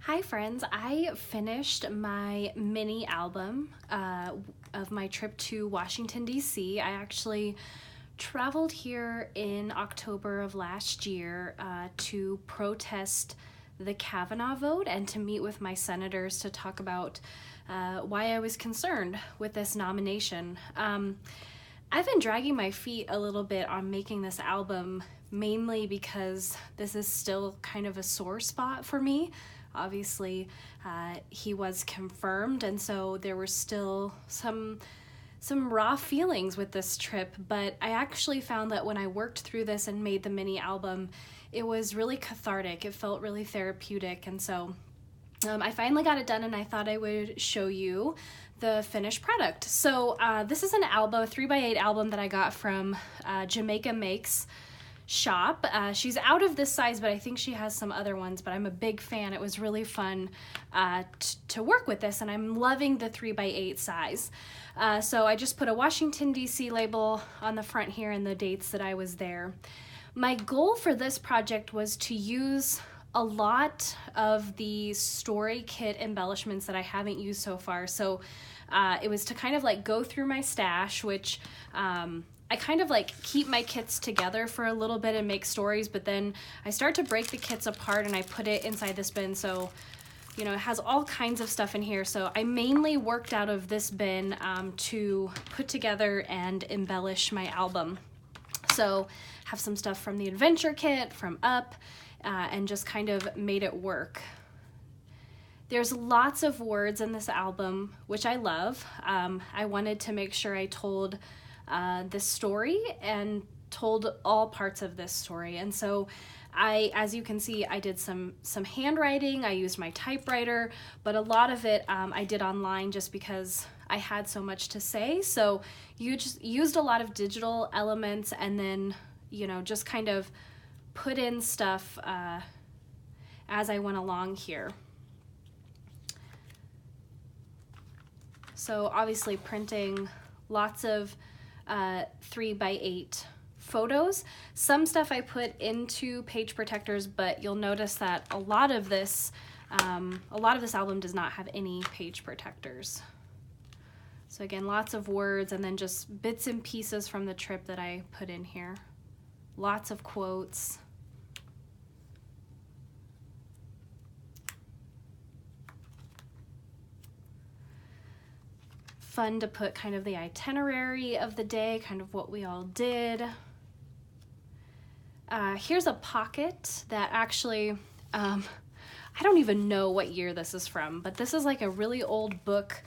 Hi friends, I finished my mini album of my trip to Washington, D.C. I actually traveled here in October of last year to protest the Kavanaugh vote and to meet with my senators to talk about why I was concerned with this nomination. I've been dragging my feet a little bit on making this album, mainly because this is still kind of a sore spot for me. Obviously, he was confirmed, and so there were still some raw feelings with this trip, but I actually found that when I worked through this and made the mini album, it was really cathartic. It felt really therapeutic, and so I finally got it done, and I thought I would show you the finished product. So this is an album, a 3x8 album that I got from Jamaica Makes shop. She's out of this size, but I think she has some other ones, but I'm a big fan. It was really fun to work with this, and I'm loving the 3x8 size. So I just put a Washington, D.C. label on the front here and the dates that I was there. My goal for this project was to use a lot of the story kit embellishments that I haven't used so far. So it was to kind of like go through my stash, which I kind of like keep my kits together for a little bit and make stories, but then I start to break the kits apart and I put it inside this bin. So, you know, it has all kinds of stuff in here. So I mainly worked out of this bin to put together and embellish my album. So have some stuff from the adventure kit, from Up, and just kind of made it work. There's lots of words in this album, which I love. I wanted to make sure I told this story and told all parts of this story. And so as you can see, I did some handwriting. I used my typewriter, but a lot of it I did online just because I had so much to say. So you just used a lot of digital elements and then, you know, just kind of put in stuff as I went along here. So obviously printing lots of 3x8 photos. Some stuff I put into page protectors, but you'll notice that a lot of this album does not have any page protectors. So again, lots of words and then just bits and pieces from the trip that I put in here. Lots of quotes. Fun to put kind of the itinerary of the day, kind of what we all did. Here's a pocket that actually, I don't even know what year this is from, but this is like a really old book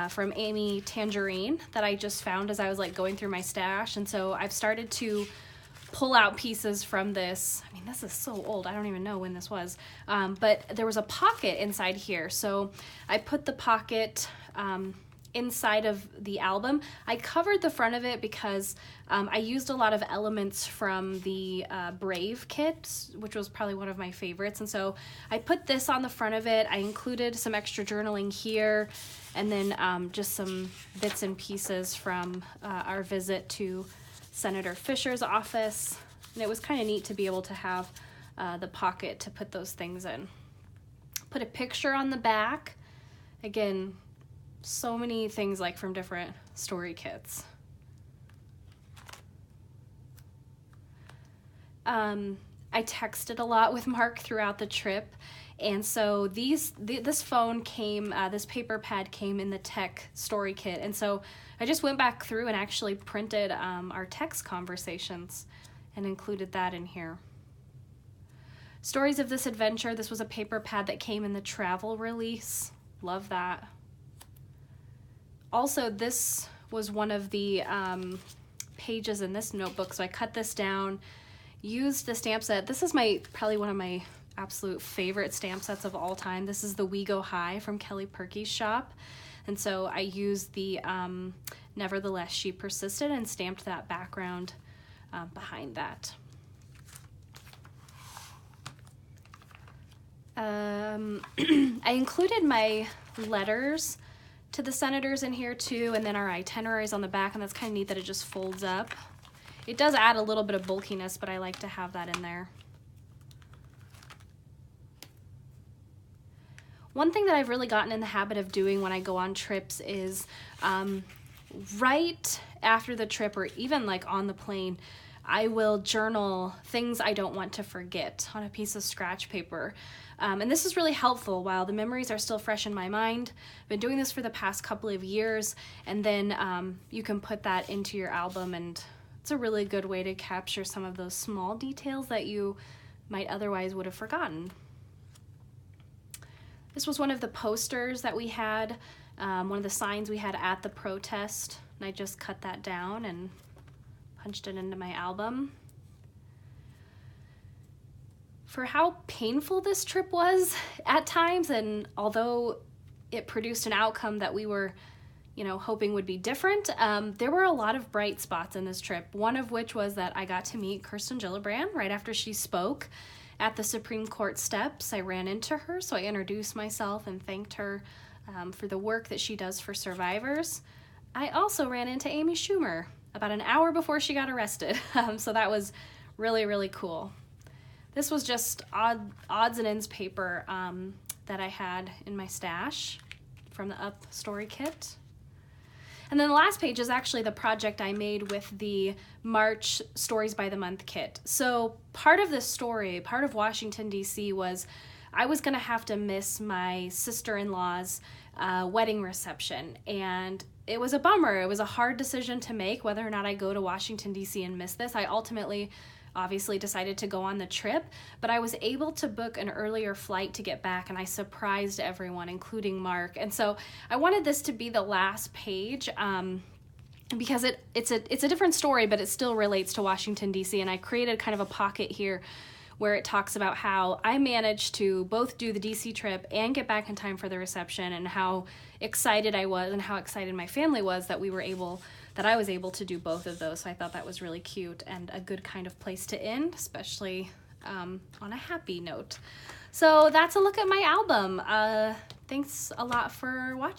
from Amy Tangerine that I just found as I was like going through my stash. And so I've started to pull out pieces from this. I mean, this is so old. I don't even know when this was. But there was a pocket inside here. So I put the pocket inside of the album. I covered the front of it because I used a lot of elements from the Brave kit, which was probably one of my favorites. And so I put this on the front of it. I included some extra journaling here, and then just some bits and pieces from our visit to Senator Fisher's office. And it was kind of neat to be able to have the pocket to put those things in. Put a picture on the back. Again, so many things like from different story kits. I texted a lot with Mark throughout the trip, and so this phone came, this paper pad came in the tech story kit, and so I just went back through and actually printed our text conversations and included that in here. Stories of this adventure. This was a paper pad that came in the travel release. Love that. Also, this was one of the pages in this notebook, so I cut this down, used the stamp set. This is probably one of my absolute favorite stamp sets of all time. This is the We Go High from Kelly Purkey's shop, and so I used the Nevertheless She Persisted and stamped that background behind that. I included my letters to the senators in here too, and then our itineraries on the back, and that's kind of neat that it just folds up. It does add a little bit of bulkiness, but I like to have that in there. One thing that I've really gotten in the habit of doing when I go on trips is right after the trip, or even like on the plane, I will journal things I don't want to forget on a piece of scratch paper. And this is really helpful while the memories are still fresh in my mind. I've been doing this for the past couple of years, and then you can put that into your album, and it's a really good way to capture some of those small details that you might otherwise would have forgotten. This was one of the posters that we had, one of the signs we had at the protest, and I just cut that down and punched it into my album. For how painful this trip was at times, and although it produced an outcome that we were, hoping would be different, there were a lot of bright spots in this trip, one of which was that I got to meet Kirsten Gillibrand right after she spoke at the Supreme Court steps. I ran into her, so I introduced myself and thanked her for the work that she does for survivors. I also ran into Amy Schumer about an hour before she got arrested, so that was really, really cool. This was just odds and ends paper that I had in my stash from the Up Story Kit. And then the last page is actually the project I made with the March Stories by the Month kit. So part of this story, part of Washington, D.C. was I was going to have to miss my sister-in-law's wedding reception. And it was a bummer. It was a hard decision to make whether or not I go to Washington, D.C. and miss this. I ultimately obviously decided to go on the trip, but I was able to book an earlier flight to get back, and I surprised everyone, including Mark. And so I wanted this to be the last page because it's a different story, but it still relates to Washington, D.C., and I created kind of a pocket here where it talks about how I managed to both do the DC trip and get back in time for the reception, and how excited I was and how excited my family was that I was able to do both of those. So I thought that was really cute and a good kind of place to end, especially on a happy note. So that's a look at my album. Thanks a lot for watching.